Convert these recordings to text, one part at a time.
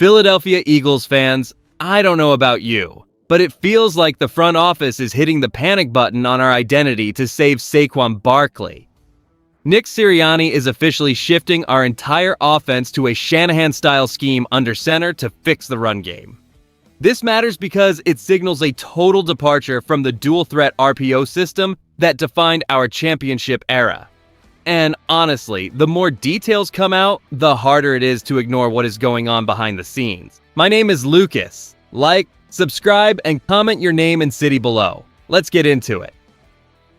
Philadelphia Eagles fans, I don't know about you, but it feels like the front office is hitting the panic button on our identity to save Saquon Barkley. Nick Sirianni is officially shifting our entire offense to a Shanahan-style scheme under center to fix the run game. This matters because it signals a total departure from the dual-threat RPO system that defined our championship era. And honestly, the more details come out, the harder it is to ignore what is going on behind the scenes. My name is Lucas. Like, subscribe, and comment your name and city below. Let's get into it.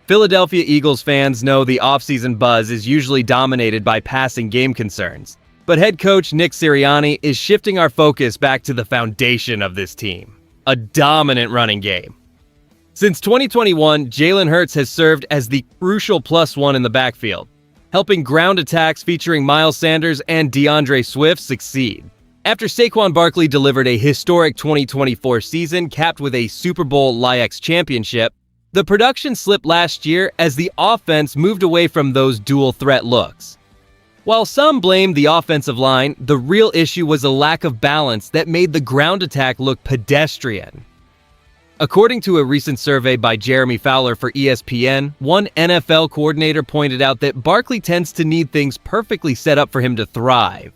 Philadelphia Eagles fans know the offseason buzz is usually dominated by passing game concerns, but head coach Nick Sirianni is shifting our focus back to the foundation of this team, a dominant running game. Since 2021, Jalen Hurts has served as the crucial +1 in the backfield, helping ground attacks featuring Miles Sanders and DeAndre Swift succeed. After Saquon Barkley delivered a historic 2024 season capped with a Super Bowl LIX championship, the production slipped last year as the offense moved away from those dual-threat looks. While some blamed the offensive line, the real issue was a lack of balance that made the ground attack look pedestrian. According to a recent survey by Jeremy Fowler for ESPN, one NFL coordinator pointed out that Barkley tends to need things perfectly set up for him to thrive.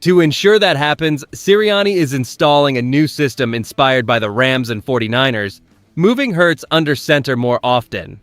To ensure that happens, Sirianni is installing a new system inspired by the Rams and 49ers, moving Hurts under center more often.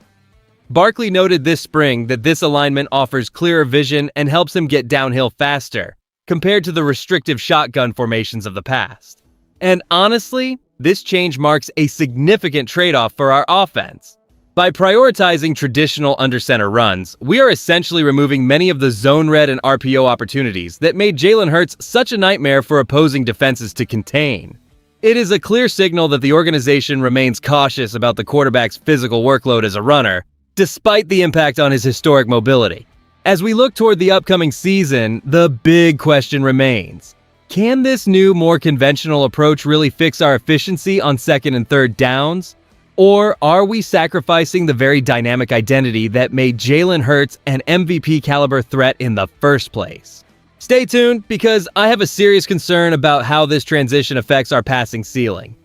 Barkley noted this spring that this alignment offers clearer vision and helps him get downhill faster, compared to the restrictive shotgun formations of the past. And honestly, this change marks a significant trade-off for our offense. By prioritizing traditional under-center runs, we are essentially removing many of the zone read and RPO opportunities that made Jalen Hurts such a nightmare for opposing defenses to contain. It is a clear signal that the organization remains cautious about the quarterback's physical workload as a runner, despite the impact on his historic mobility. As we look toward the upcoming season, the big question remains: can this new, more conventional approach really fix our efficiency on second and third downs? Or are we sacrificing the very dynamic identity that made Jalen Hurts an MVP-caliber threat in the first place? Stay tuned, because I have a serious concern about how this transition affects our passing ceiling.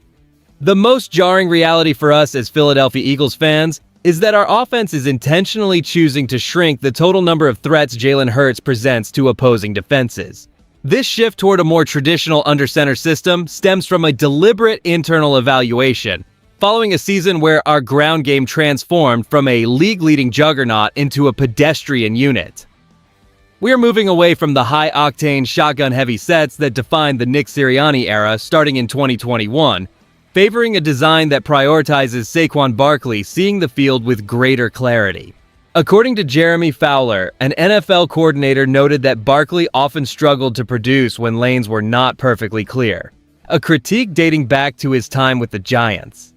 The most jarring reality for us as Philadelphia Eagles fans is that our offense is intentionally choosing to shrink the total number of threats Jalen Hurts presents to opposing defenses. This shift toward a more traditional under-center system stems from a deliberate internal evaluation, following a season where our ground game transformed from a league-leading juggernaut into a pedestrian unit. We are moving away from the high-octane, shotgun-heavy sets that defined the Nick Sirianni era starting in 2021, favoring a design that prioritizes Saquon Barkley seeing the field with greater clarity. According to Jeremy Fowler, an NFL coordinator noted that Barkley often struggled to produce when lanes were not perfectly clear, a critique dating back to his time with the Giants.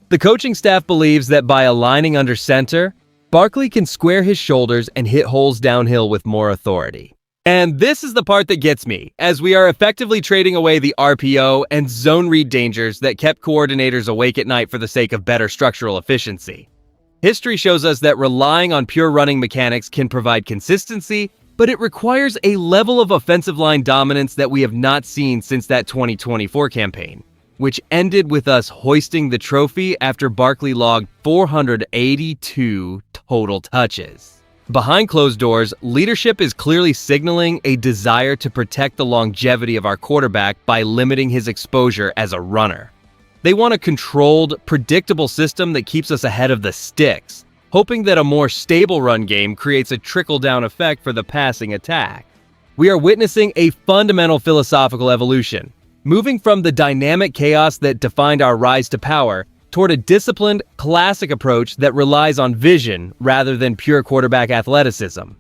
The coaching staff believes that by aligning under center, Barkley can square his shoulders and hit holes downhill with more authority. And this is the part that gets me, as we are effectively trading away the RPO and zone read dangers that kept coordinators awake at night for the sake of better structural efficiency. History shows us that relying on pure running mechanics can provide consistency, but it requires a level of offensive line dominance that we have not seen since that 2024 campaign, which ended with us hoisting the trophy after Barkley logged 482 total touches. Behind closed doors, leadership is clearly signaling a desire to protect the longevity of our quarterback by limiting his exposure as a runner. They want a controlled, predictable system that keeps us ahead of the sticks, hoping that a more stable run game creates a trickle-down effect for the passing attack. We are witnessing a fundamental philosophical evolution, moving from the dynamic chaos that defined our rise to power toward a disciplined, classic approach that relies on vision rather than pure quarterback athleticism.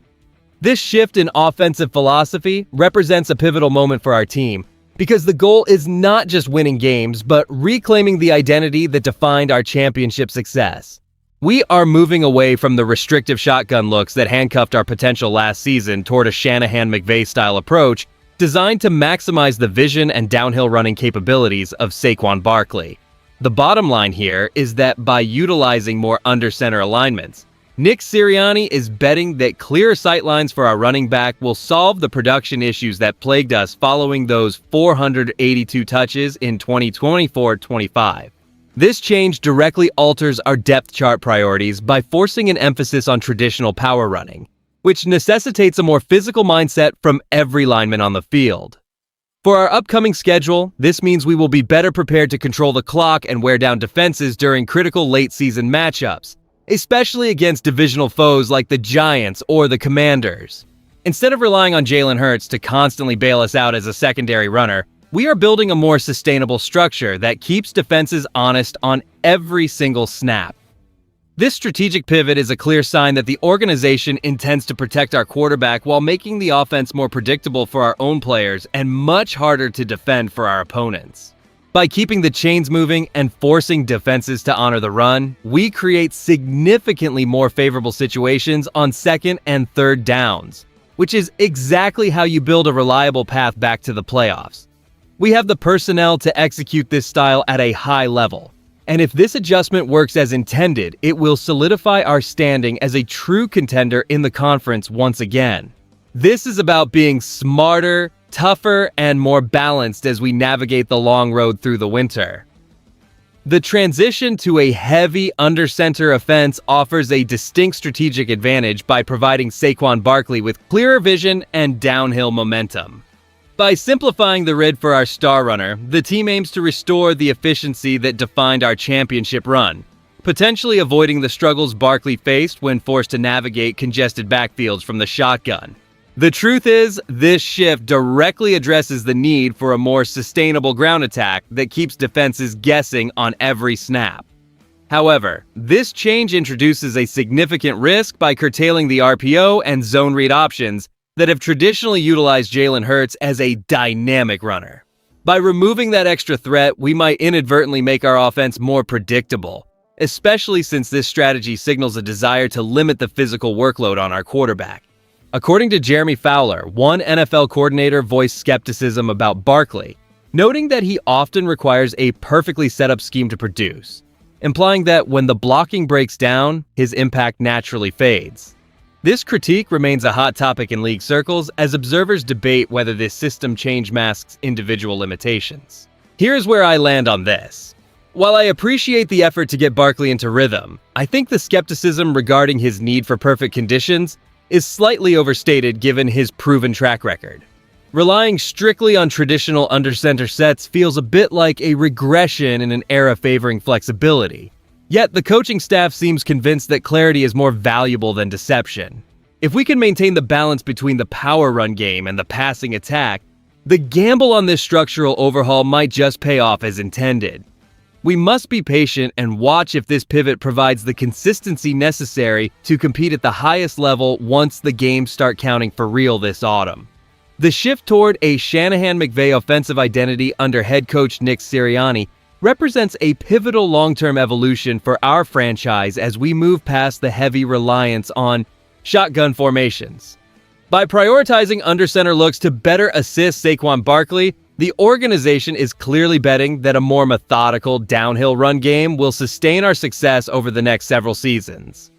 This shift in offensive philosophy represents a pivotal moment for our team, because the goal is not just winning games, but reclaiming the identity that defined our championship success. We are moving away from the restrictive shotgun looks that handcuffed our potential last season toward a Shanahan-McVay-style approach designed to maximize the vision and downhill running capabilities of Saquon Barkley. The bottom line here is that by utilizing more under-center alignments, Nick Sirianni is betting that clearer sightlines for our running back will solve the production issues that plagued us following those 482 touches in 2024-25. This change directly alters our depth chart priorities by forcing an emphasis on traditional power running, which necessitates a more physical mindset from every lineman on the field. For our upcoming schedule, this means we will be better prepared to control the clock and wear down defenses during critical late-season matchups, especially against divisional foes like the Giants or the Commanders. Instead of relying on Jalen Hurts to constantly bail us out as a secondary runner, we are building a more sustainable structure that keeps defenses honest on every single snap. This strategic pivot is a clear sign that the organization intends to protect our quarterback while making the offense more predictable for our own players and much harder to defend for our opponents. By keeping the chains moving and forcing defenses to honor the run, we create significantly more favorable situations on second and third downs, which is exactly how you build a reliable path back to the playoffs. We have the personnel to execute this style at a high level. And if this adjustment works as intended, it will solidify our standing as a true contender in the conference once again. This is about being smarter, tougher, and more balanced as we navigate the long road through the winter. The transition to a heavy under-center offense offers a distinct strategic advantage by providing Saquon Barkley with clearer vision and downhill momentum. By simplifying the rid for our star runner, the team aims to restore the efficiency that defined our championship run, potentially avoiding the struggles Barkley faced when forced to navigate congested backfields from the shotgun. The truth is, this shift directly addresses the need for a more sustainable ground attack that keeps defenses guessing on every snap. However, this change introduces a significant risk by curtailing the RPO and zone read options that have traditionally utilized Jalen Hurts as a dynamic runner. By removing that extra threat, we might inadvertently make our offense more predictable, especially since this strategy signals a desire to limit the physical workload on our quarterback. According to Jeremy Fowler, one NFL coordinator voiced skepticism about Barkley, noting that he often requires a perfectly set up scheme to produce, implying that when the blocking breaks down, his impact naturally fades. This critique remains a hot topic in league circles as observers debate whether this system change masks individual limitations. Here's where I land on this. While I appreciate the effort to get Barkley into rhythm, I think the skepticism regarding his need for perfect conditions is slightly overstated given his proven track record. Relying strictly on traditional under-center sets feels a bit like a regression in an era favoring flexibility. Yet, the coaching staff seems convinced that clarity is more valuable than deception. If we can maintain the balance between the power run game and the passing attack, the gamble on this structural overhaul might just pay off as intended. We must be patient and watch if this pivot provides the consistency necessary to compete at the highest level once the games start counting for real this autumn. The shift toward a Shanahan-McVay offensive identity under head coach Nick Sirianni represents a pivotal long-term evolution for our franchise as we move past the heavy reliance on shotgun formations. By prioritizing under-center looks to better assist Saquon Barkley, the organization is clearly betting that a more methodical downhill run game will sustain our success over the next several seasons.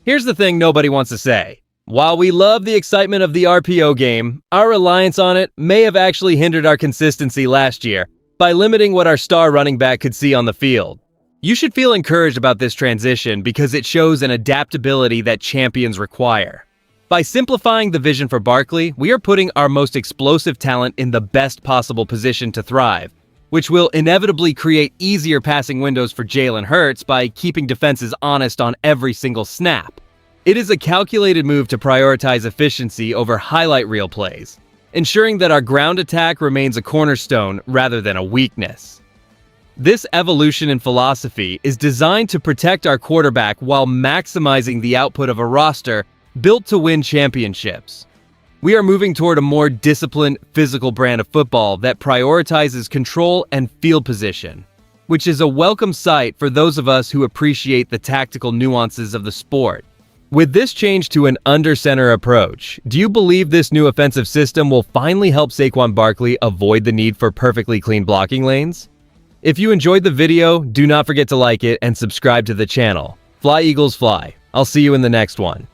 Here's the thing nobody wants to say. While we love the excitement of the RPO game, our reliance on it may have actually hindered our consistency last year by limiting what our star running back could see on the field. You should feel encouraged about this transition because it shows an adaptability that champions require. By simplifying the vision for Barkley, we are putting our most explosive talent in the best possible position to thrive, which will inevitably create easier passing windows for Jalen Hurts by keeping defenses honest on every single snap. It is a calculated move to prioritize efficiency over highlight reel plays, ensuring that our ground attack remains a cornerstone rather than a weakness. This evolution in philosophy is designed to protect our quarterback while maximizing the output of a roster built to win championships. We are moving toward a more disciplined, physical brand of football that prioritizes control and field position, which is a welcome sight for those of us who appreciate the tactical nuances of the sport. With this change to an under-center approach, do you believe this new offensive system will finally help Saquon Barkley avoid the need for perfectly clean blocking lanes? If you enjoyed the video, do not forget to like it and subscribe to the channel. Fly Eagles Fly. I'll see you in the next one.